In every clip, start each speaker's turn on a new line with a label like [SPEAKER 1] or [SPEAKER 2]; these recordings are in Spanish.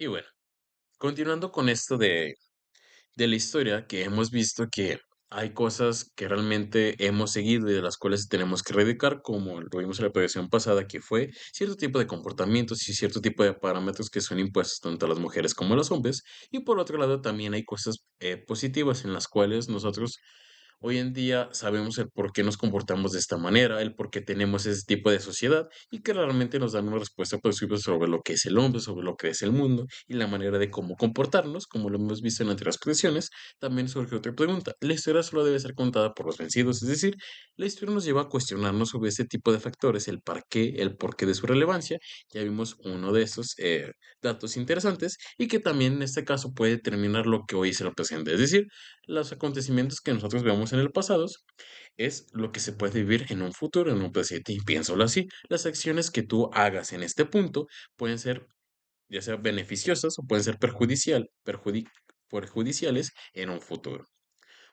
[SPEAKER 1] Y bueno, continuando con esto de la historia, que hemos visto que hay cosas que realmente hemos seguido y de las cuales tenemos que erradicar, como lo vimos en la predicción pasada, que fue cierto tipo de comportamientos y cierto tipo de parámetros que son impuestos tanto a las mujeres como a los hombres. Y por otro lado, también hay cosas positivas en las cuales nosotros hoy en día sabemos el por qué nos comportamos de esta manera, el por qué tenemos ese tipo de sociedad y que realmente nos dan una respuesta posible sobre lo que es el hombre, sobre lo que es el mundo y la manera de cómo comportarnos, como lo hemos visto en anteriores predicciones. También surge otra pregunta: ¿la historia solo debe ser contada por los vencidos? Es decir, la historia nos lleva a cuestionarnos sobre ese tipo de factores, el para qué, el porqué de su relevancia. Ya vimos uno de esos datos interesantes y que también en este caso puede determinar lo que hoy es el presente. Es decir, los acontecimientos que nosotros veamos en el pasado es lo que se puede vivir en un futuro, en un presente. Y piénsalo así, las acciones que tú hagas en este punto pueden ser ya sea beneficiosas o pueden ser perjudiciales en un futuro.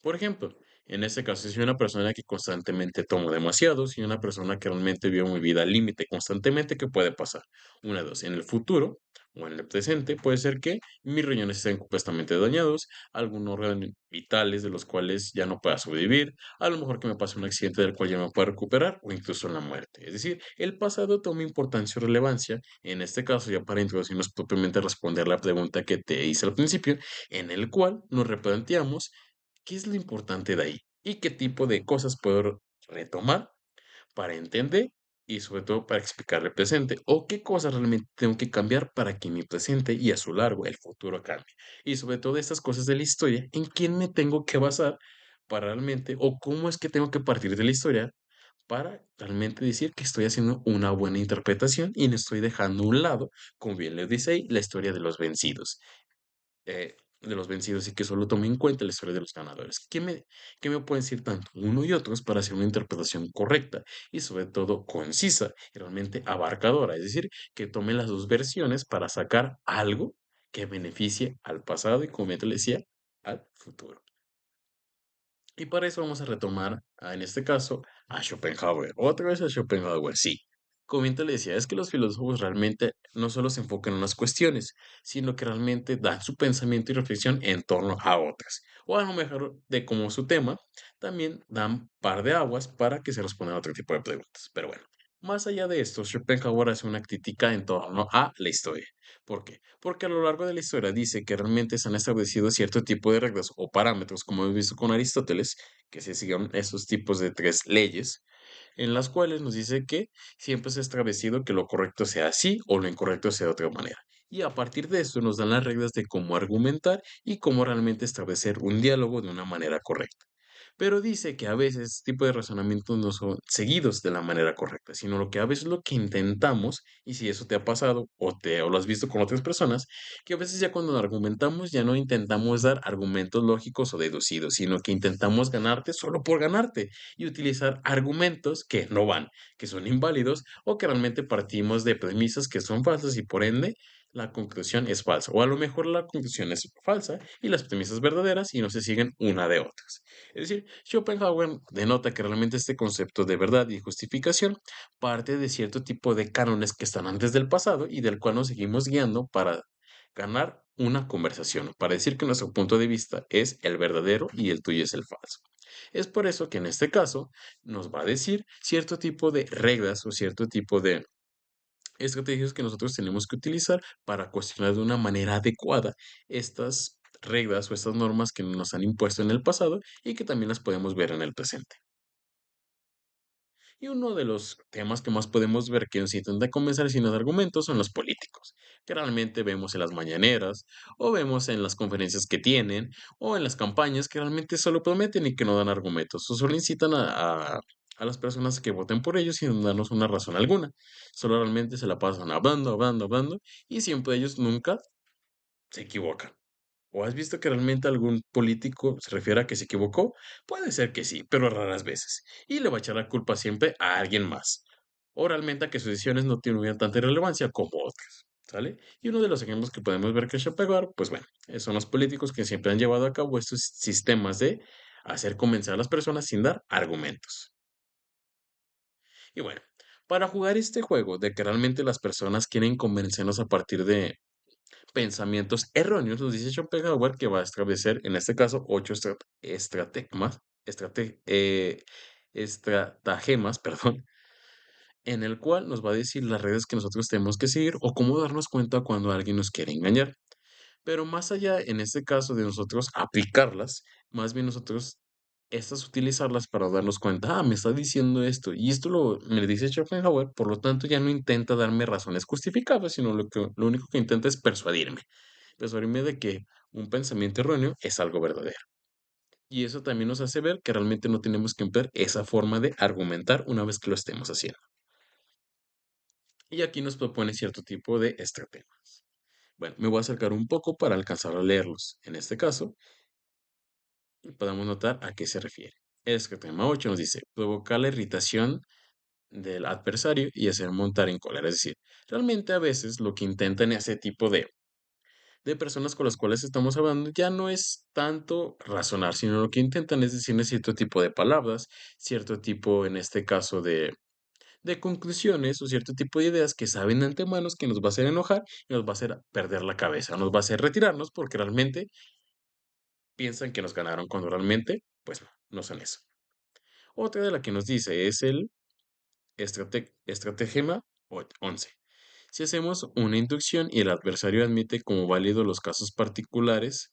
[SPEAKER 1] Por ejemplo, en este caso, si soy una persona que constantemente tomo demasiado, si una persona que realmente vive mi vida al límite constantemente, ¿qué puede pasar? Una de dos, en el futuro o en el presente puede ser que mis riñones estén completamente dañados, algunos órganos vitales de los cuales ya no pueda sobrevivir, a lo mejor que me pase un accidente del cual ya no pueda recuperar o incluso la muerte. Es decir, el pasado toma importancia o relevancia, en este caso ya para introducirnos propiamente a responder la pregunta que te hice al principio, en el cual nos replanteamos qué es lo importante de ahí y qué tipo de cosas puedo retomar para entender y sobre todo para explicar el presente o qué cosas realmente tengo que cambiar para que mi presente y a su largo el futuro cambie. Y sobre todo estas cosas de la historia, en quién me tengo que basar para realmente o cómo es que tengo que partir de la historia para realmente decir que estoy haciendo una buena interpretación y no estoy dejando a un lado, como bien les dice ahí, la historia de los vencidos y que solo tome en cuenta la historia de los ganadores. Qué me pueden decir tanto uno y otros para hacer una interpretación correcta y sobre todo concisa y realmente abarcadora? Es decir, que tome las dos versiones para sacar algo que beneficie al pasado y, como ya te lo decía, al futuro. Y para eso vamos a retomar, en este caso, a Schopenhauer. Otra vez a Schopenhauer, sí. Como bien te le decía, es que los filósofos realmente no solo se enfocan en unas cuestiones, sino que realmente dan su pensamiento y reflexión en torno a otras. O a lo mejor, de como su tema, también dan par de aguas para que se respondan a otro tipo de preguntas. Pero bueno, más allá de esto, Schopenhauer hace una crítica en torno a la historia. ¿Por qué? Porque a lo largo de la historia dice que realmente se han establecido cierto tipo de reglas o parámetros, como hemos visto con Aristóteles, que se siguen esos tipos de tres leyes, en las cuales nos dice que siempre se ha establecido que lo correcto sea así o lo incorrecto sea de otra manera. Y a partir de esto nos dan las reglas de cómo argumentar y cómo realmente establecer un diálogo de una manera correcta. Pero dice que a veces este tipo de razonamientos no son seguidos de la manera correcta, sino lo que a veces lo que intentamos, y si eso te ha pasado o lo has visto con otras personas, que a veces ya cuando argumentamos ya no intentamos dar argumentos lógicos o deducidos, sino que intentamos ganarte solo por ganarte y utilizar argumentos que no van, que son inválidos o que realmente partimos de premisas que son falsas y por ende la conclusión es falsa. O a lo mejor la conclusión es falsa y las premisas verdaderas y no se siguen una de otras. Es decir, Schopenhauer denota que realmente este concepto de verdad y justificación parte de cierto tipo de cánones que están antes del pasado y del cual nos seguimos guiando para ganar una conversación, para decir que nuestro punto de vista es el verdadero y el tuyo es el falso. Es por eso que en este caso nos va a decir cierto tipo de reglas o cierto tipo de estrategias que nosotros tenemos que utilizar para cuestionar de una manera adecuada estas reglas o estas normas que nos han impuesto en el pasado y que también las podemos ver en el presente. Y uno de los temas que más podemos ver que nos intentan convencer sin los argumentos son los políticos, que realmente vemos en las mañaneras, o vemos en las conferencias que tienen, o en las campañas que realmente solo prometen y que no dan argumentos, o solo incitan a las personas que voten por ellos sin darnos una razón alguna. Solo realmente se la pasan hablando, hablando, hablando, y siempre ellos nunca se equivocan. ¿O has visto que realmente algún político se refiere a que se equivocó? Puede ser que sí, pero raras veces. Y le va a echar la culpa siempre a alguien más. O realmente a que sus decisiones no tuvieron tanta relevancia como otras. ¿Sale? Y uno de los ejemplos que podemos ver que es Schopenhauer, pues bueno, son los políticos que siempre han llevado a cabo estos sistemas de hacer convencer a las personas sin dar argumentos. Y bueno, para jugar este juego de que realmente las personas quieren convencernos a partir de Pensamientos erróneos, nos dice Schopenhauer que va a establecer, en este caso, 8 estratemas, estratagemas, perdón, en el cual nos va a decir las redes que nosotros tenemos que seguir o cómo darnos cuenta cuando alguien nos quiere engañar. Pero más allá, en este caso, de nosotros aplicarlas, más bien nosotros estas utilizarlas para darnos cuenta, me está diciendo esto, y esto me dice Schopenhauer, por lo tanto ya no intenta darme razones justificables, sino lo único que intenta es persuadirme de que un pensamiento erróneo es algo verdadero. Y eso también nos hace ver que realmente no tenemos que emplear esa forma de argumentar una vez que lo estemos haciendo. Y aquí nos propone cierto tipo de estrategias. Bueno, me voy a acercar un poco para alcanzar a leerlos. En este caso, y podemos notar a qué se refiere. El tema 8 nos dice, provocar la irritación del adversario y hacer montar en cólera. Es decir, realmente a veces lo que intentan ese tipo de personas con las cuales estamos hablando ya no es tanto razonar, sino lo que intentan es decirle cierto tipo de palabras, cierto tipo, en este caso, de conclusiones o cierto tipo de ideas que saben de antemano que nos va a hacer enojar y nos va a hacer perder la cabeza, nos va a hacer retirarnos porque realmente piensan que nos ganaron cuando realmente, pues no, no son eso. Otra de la que nos dice es el estratagema 11. Si hacemos una inducción y el adversario admite como válido los casos particulares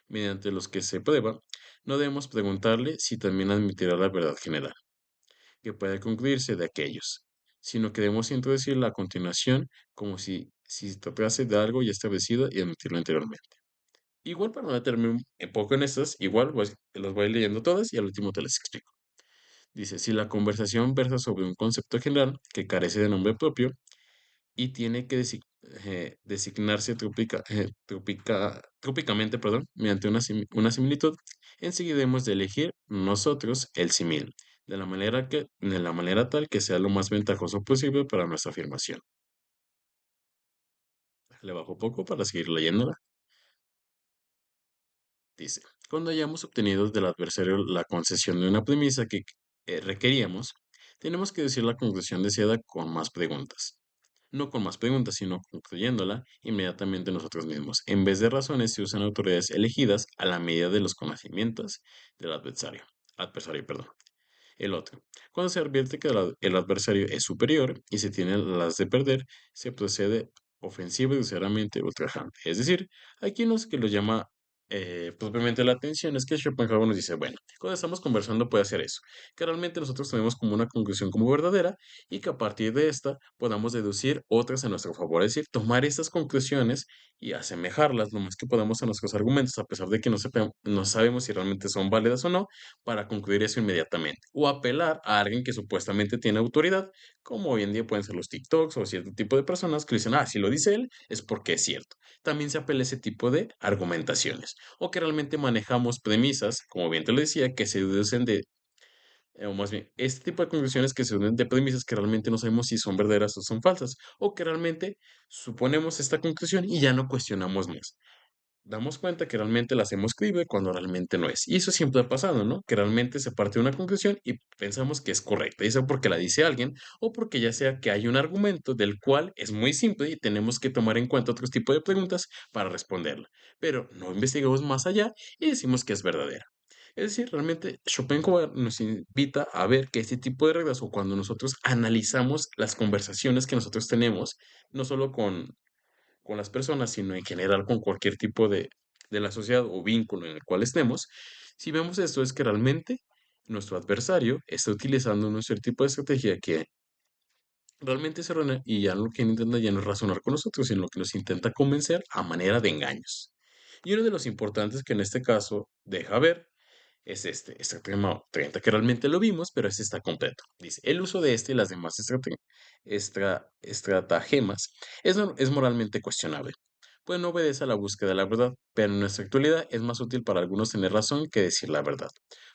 [SPEAKER 1] mediante los que se prueba, no debemos preguntarle si también admitirá la verdad general, que puede concluirse de aquellos, sino que debemos introducirla a continuación como si se tratase de algo ya establecido y admitirlo anteriormente. Igual para no meterme un poco en estas, igual pues, te las voy a ir leyendo todas y al último te las explico. Dice, si la conversación versa sobre un concepto general que carece de nombre propio y tiene que designarse trópicamente, perdón, mediante una similitud, enseguida hemos de elegir nosotros el símil, de la manera tal que sea lo más ventajoso posible para nuestra afirmación. Le bajo poco para seguir leyéndola. Dice, cuando hayamos obtenido del adversario la concesión de una premisa que requeríamos, tenemos que decir la conclusión deseada con más preguntas. No con más preguntas, sino concluyéndola inmediatamente nosotros mismos. En vez de razones, se usan autoridades elegidas a la medida de los conocimientos del adversario, perdón. El otro. Cuando se advierte que el adversario es superior y se tiene las de perder, se procede ofensivo y groseramente ultrajante. Es decir, aquí lo que lo llama propiamente la atención es que Schopenhauer nos dice, bueno, cuando estamos conversando puede hacer eso, que realmente nosotros tenemos como una conclusión como verdadera y que a partir de esta podamos deducir otras a nuestro favor, es decir, tomar estas conclusiones y asemejarlas lo más que podamos a nuestros argumentos, a pesar de que no sabemos si realmente son válidas o no, para concluir eso inmediatamente. O apelar a alguien que supuestamente tiene autoridad, como hoy en día pueden ser los TikToks o cierto tipo de personas que dicen, si lo dice él, es porque es cierto. También se apela a ese tipo de argumentaciones. O que realmente manejamos premisas, como bien te lo decía, que se deducen o más bien, este tipo de conclusiones que se deducen de premisas que realmente no sabemos si son verdaderas o son falsas, o que realmente suponemos esta conclusión y ya no cuestionamos más damos cuenta que realmente la hacemos creíble cuando realmente no es. Y eso siempre ha pasado, ¿no? Que realmente se parte de una conclusión y pensamos que es correcta, y eso porque la dice alguien o porque ya sea que hay un argumento del cual es muy simple y tenemos que tomar en cuenta otros tipos de preguntas para responderla. Pero no investigamos más allá y decimos que es verdadera. Es decir, realmente Schopenhauer nos invita a ver que este tipo de reglas o cuando nosotros analizamos las conversaciones que nosotros tenemos, no solo con las personas, sino en general con cualquier tipo de la sociedad o vínculo en el cual estemos, si vemos esto es que realmente nuestro adversario está utilizando un cierto tipo de estrategia que realmente es errónea y ya lo que intenta ya no es razonar con nosotros, sino que nos intenta convencer a manera de engaños. Y uno de los importantes que en este caso deja ver es este tema 30, que realmente lo vimos, pero este está completo. Dice, el uso de este y las demás estratagemas es moralmente cuestionable, pues no obedece a la búsqueda de la verdad, pero en nuestra actualidad es más útil para algunos tener razón que decir la verdad.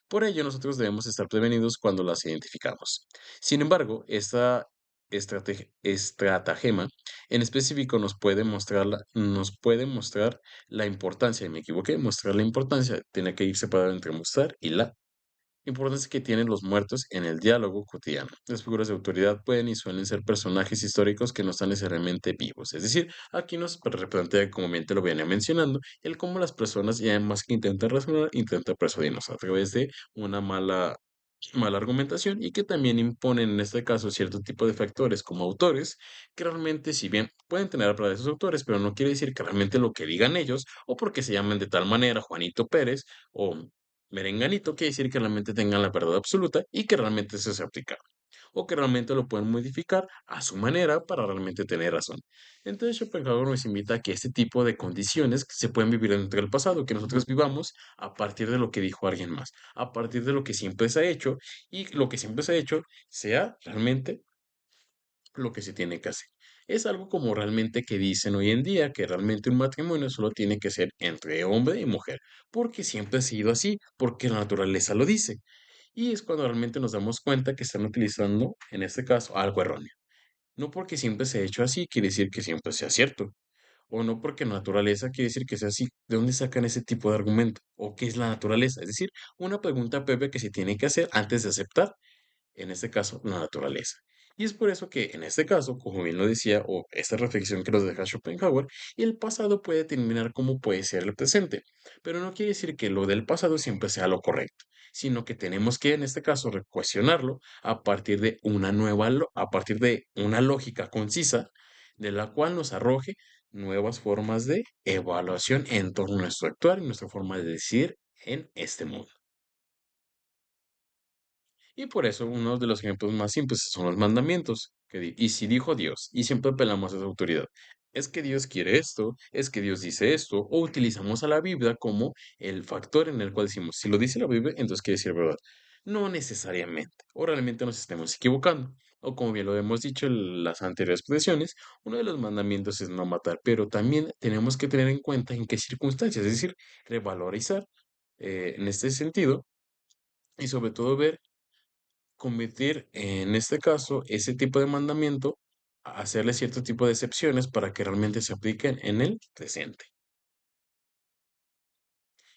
[SPEAKER 1] Por ello, nosotros debemos estar prevenidos cuando las identificamos. Sin embargo, esta estratagema en específico nos puede mostrar la importancia, y me equivoqué, mostrar la importancia, tiene que ir separado entre mostrar y la Importancia que tienen los muertos en el diálogo cotidiano. Las figuras de autoridad pueden y suelen ser personajes históricos que no están necesariamente vivos. Es decir, aquí nos replantea, como bien te lo venía mencionando, el cómo las personas, ya más que intentan razonar, intentan persuadirnos a través de una mala argumentación y que también imponen en este caso cierto tipo de factores como autores que realmente si bien pueden tener la palabra de esos autores, pero no quiere decir que realmente lo que digan ellos o porque se llamen de tal manera Juanito Pérez o Merenganito quiere decir que realmente tengan la verdad absoluta y que realmente eso se aplica o que realmente lo pueden modificar a su manera para realmente tener razón. Entonces Schopenhauer nos invita a que este tipo de condiciones se pueden vivir dentro del pasado, que nosotros vivamos a partir de lo que dijo alguien más, a partir de lo que siempre se ha hecho y lo que siempre se ha hecho sea realmente lo que se tiene que hacer. Es algo como realmente que dicen hoy en día que realmente un matrimonio solo tiene que ser entre hombre y mujer, porque siempre ha sido así, porque la naturaleza lo dice. Y es cuando realmente nos damos cuenta que están utilizando, en este caso, algo erróneo. No porque siempre se ha hecho así, quiere decir que siempre sea cierto. O no porque naturaleza quiere decir que sea así. ¿De dónde sacan ese tipo de argumento? ¿O qué es la naturaleza? Es decir, una pregunta previa que se tiene que hacer antes de aceptar en este caso, la naturaleza. Y es por eso que, en este caso, como bien lo decía, o esta reflexión que nos deja Schopenhauer, el pasado puede determinar cómo puede ser el presente, pero no quiere decir que lo del pasado siempre sea lo correcto, sino que tenemos que, en este caso, cuestionarlo a partir de a partir de una lógica concisa, de la cual nos arroje nuevas formas de evaluación en torno a nuestro actuar y nuestra forma de decir en este mundo. Y por eso uno de los ejemplos más simples son los mandamientos. Y si dijo Dios, y siempre apelamos a esa autoridad, es que Dios quiere esto, es que Dios dice esto, o utilizamos a la Biblia como el factor en el cual decimos, si lo dice la Biblia, entonces quiere decir verdad. No necesariamente, o realmente nos estemos equivocando. O como bien lo hemos dicho en las anteriores posiciones, uno de los mandamientos es no matar, pero también tenemos que tener en cuenta en qué circunstancias, es decir, revalorizar en este sentido y sobre todo ver convertir, en este caso, ese tipo de mandamiento, a hacerle cierto tipo de excepciones para que realmente se apliquen en el presente.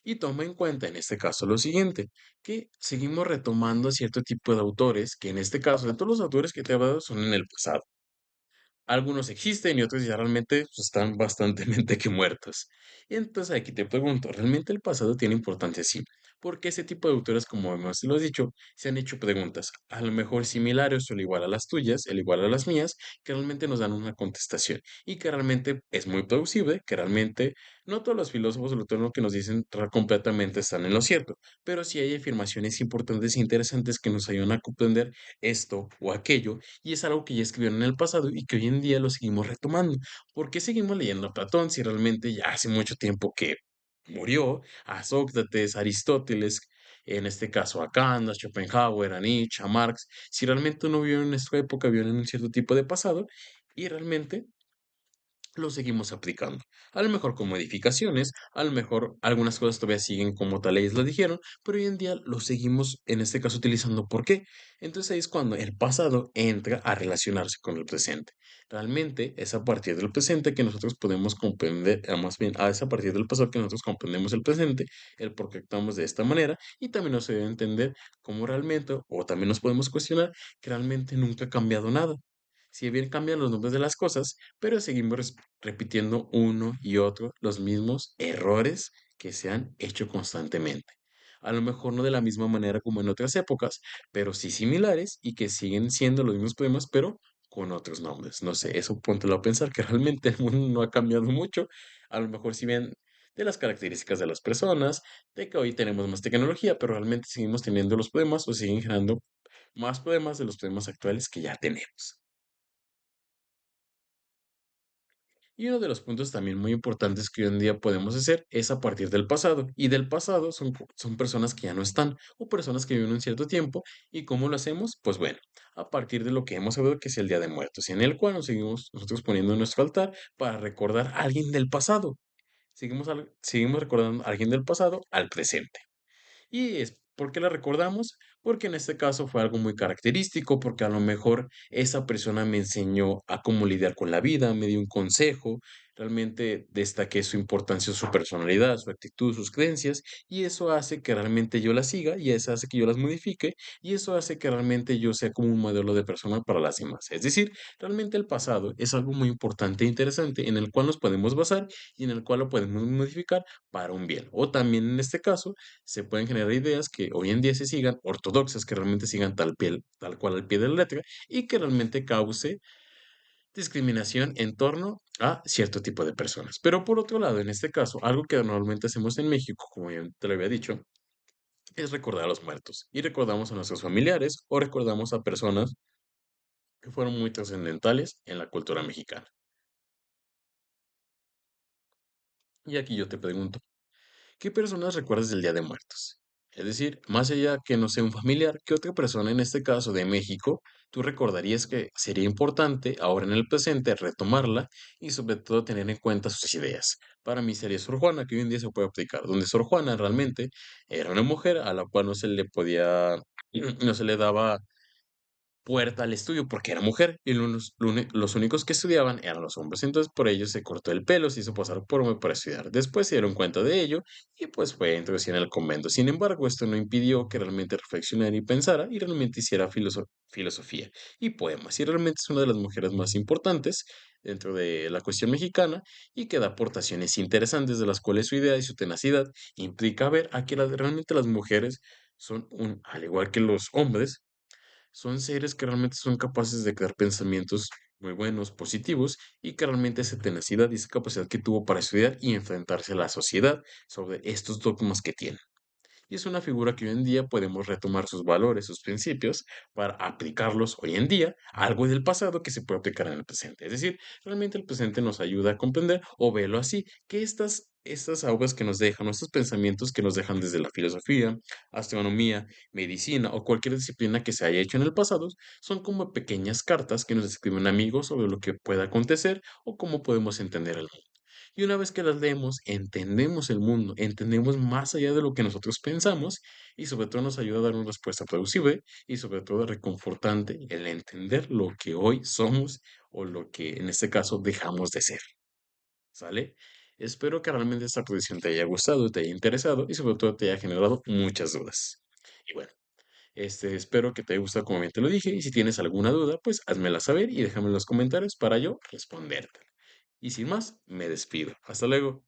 [SPEAKER 1] Y toma en cuenta, en este caso, lo siguiente, que seguimos retomando cierto tipo de autores, que en este caso, de todos los autores que te he hablado, son en el pasado. Algunos existen y otros ya realmente pues, están bastante que muertos. Y entonces aquí te pregunto, ¿realmente el pasado tiene importancia? Sí, porque ese tipo de autores, como hemos lo dicho, se han hecho preguntas, a lo mejor similares o el igual a las tuyas, el igual a las mías, que realmente nos dan una contestación y que realmente es muy plausible, que realmente no todos los filósofos o todo lo que nos dicen completamente están en lo cierto, pero sí hay afirmaciones importantes e interesantes que nos ayudan a comprender esto o aquello y es algo que ya escribieron en el pasado y que hoy en día lo seguimos retomando. ¿Por qué seguimos leyendo a Platón si realmente ya hace mucho tiempo que murió? A Sócrates, a Aristóteles, en este caso a Kant, a Schopenhauer, a Nietzsche, a Marx, si realmente no vivieron en nuestra época, vivieron en un cierto tipo de pasado y realmente lo seguimos aplicando. A lo mejor con modificaciones, a lo mejor algunas cosas todavía siguen como tal ellos lo dijeron, pero hoy en día lo seguimos en este caso utilizando. ¿Por qué? Entonces ahí es cuando el pasado entra a relacionarse con el presente. Realmente es a partir del presente que nosotros podemos comprender, más bien, es a partir del pasado que nosotros comprendemos el presente, el por qué actuamos de esta manera y también nos debe entender cómo realmente, o también nos podemos cuestionar que realmente nunca ha cambiado nada. Si bien cambian los nombres de las cosas, pero seguimos repitiendo uno y otro los mismos errores que se han hecho constantemente. A lo mejor no de la misma manera como en otras épocas, pero sí similares y que siguen siendo los mismos problemas, pero con otros nombres. No sé, eso póntelo a pensar que realmente el mundo no ha cambiado mucho. A lo mejor si bien de las características de las personas, de que hoy tenemos más tecnología, pero realmente seguimos teniendo los problemas o siguen generando más problemas de los problemas actuales que ya tenemos. Y uno de los puntos también muy importantes que hoy en día podemos hacer es a partir del pasado. Y del pasado son personas que ya no están o personas que viven un cierto tiempo. ¿Y cómo lo hacemos? Pues bueno, a partir de lo que hemos sabido que es el Día de Muertos, en el cual nos seguimos nosotros poniendo en nuestro altar para recordar a alguien del pasado. Seguimos recordando a alguien del pasado al presente. Y es ¿por qué la recordamos? Porque en este caso fue algo muy característico, porque a lo mejor esa persona me enseñó a cómo lidiar con la vida, me dio un consejo, realmente destaqué su importancia, su personalidad, su actitud, sus creencias, y eso hace que realmente yo las siga, y eso hace que yo las modifique, y eso hace que realmente yo sea como un modelo de persona para las demás. Es decir, realmente el pasado es algo muy importante e interesante en el cual nos podemos basar y en el cual lo podemos modificar para un bien. O también en este caso se pueden generar ideas que hoy en día se sigan, ortodoxas, que realmente sigan tal cual al pie de la letra y que realmente cause discriminación en torno a cierto tipo de personas. Pero por otro lado, en este caso, algo que normalmente hacemos en México, como ya te lo había dicho, es recordar a los muertos. Y recordamos a nuestros familiares o recordamos a personas que fueron muy trascendentales en la cultura mexicana. Y aquí yo te pregunto, ¿qué personas recuerdas del Día de Muertos? Es decir, más allá que no sea un familiar, ¿qué otra persona, en este caso de México, tú recordarías que sería importante ahora en el presente retomarla y sobre todo tener en cuenta sus ideas? Para mí sería Sor Juana, que hoy en día se puede aplicar, donde Sor Juana realmente era una mujer a la cual no se le podía, no se le daba puerta al estudio porque era mujer y los únicos que estudiaban eran los hombres. Entonces por ello se cortó el pelo, se hizo pasar por hombre para estudiar. Después se dieron cuenta de ello y pues fue introducida en el convento. Sin embargo, esto no impidió que realmente reflexionara y pensara y realmente hiciera filosofía y poemas. Y realmente es una de las mujeres más importantes dentro de la cuestión mexicana y que da aportaciones interesantes de las cuales su idea y su tenacidad implica ver a que realmente las mujeres son al igual que los hombres, son seres que realmente son capaces de crear pensamientos muy buenos, positivos, y que realmente esa tenacidad y esa capacidad que tuvo para estudiar y enfrentarse a la sociedad sobre estos dogmas que tiene. Y es una figura que hoy en día podemos retomar sus valores, sus principios, para aplicarlos hoy en día a algo del pasado que se puede aplicar en el presente. Es decir, realmente el presente nos ayuda a comprender o verlo así, que estas aguas que nos dejan, estos pensamientos que nos dejan desde la filosofía, astronomía, medicina o cualquier disciplina que se haya hecho en el pasado, son como pequeñas cartas que nos escribe un amigo sobre lo que pueda acontecer o cómo podemos entender el mundo. Y una vez que las leemos, entendemos el mundo, entendemos más allá de lo que nosotros pensamos y sobre todo nos ayuda a dar una respuesta plausible y sobre todo reconfortante el entender lo que hoy somos o lo que en este caso dejamos de ser. ¿Sale? Espero que realmente esta posición te haya gustado, te haya interesado y sobre todo te haya generado muchas dudas. Y bueno, espero que te haya gustado como bien te lo dije y si tienes alguna duda, pues házmela saber y déjame en los comentarios para yo responderte. Y sin más, me despido. Hasta luego.